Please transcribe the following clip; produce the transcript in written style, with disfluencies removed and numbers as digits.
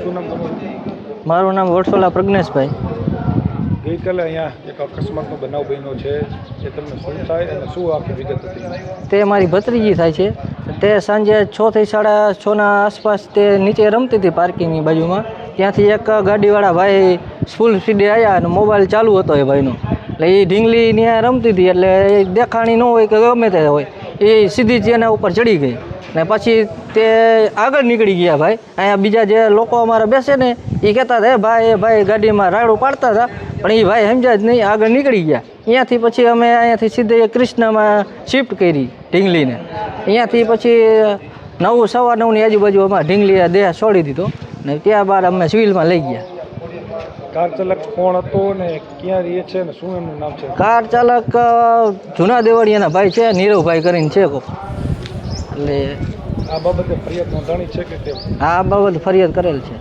શું નામ તમારું? મારું નામ વડસોલા પ્રજ્ઞેશભાઈ. ગઈકાલે અહીંયા એક અકસ્માતનો બનાવ બન્યો છે, એ તમને શું થાય અને શું આખી વિગત હતી? તે મારી ભત્રીજી થાય છે. તે સાંજે 6 થી 6:30 આસપાસ તે નીચે રમતી હતી પાર્કિંગની બાજુમાં. ત્યાંથી એક ગાડીવાળા ભાઈ ફૂલ સ્પીડે આવ્યા અને મોબાઈલ ચાલુ હતો એ ભાઈનો. એટલે એ ઢીંગલી ત્યાં રમતી હતી એટલે એ દેખાણી ન હોય કે ગમે તે હોય, એ સીધી જ એના ઉપર ચડી ગઈ ને પછી તે આગળ નીકળી ગયા ભાઈ. અહીંયા બીજા જે લોકો અમારા બેસે ને એ કહેતા હતા ભાઈ ગાડીમાં રાડું પાડતા હતા, પણ એ ભાઈ સમજ્યા જ નહીં, આગળ નીકળી ગયા. અહીંયાથી પછી અમે અહીંયાથી સીધે કૃષ્ણમાં શિફ્ટ કરી ઢીંગલીને. અહીંયાથી પછી 9, 9:15ની આજુબાજુ અમારે ઢીંગલીએ દેહ છોડી દીધો ને ત્યારબાદ અમે સિવિલમાં લઈ ગયા. કાર ચાલક કોણ હતો ને ક્યાં રહે છે ને શું એમનું નામ છે? કાર ચાલક જૂના દેવાડિયાના ભાઈ છે, નીરવભાઈ કરીને છે કોક. એટલે આ બાબતે ફરિયાદ નોંધાણી છે કે કેમ? આ બાબત ફરિયાદ કરેલ છે.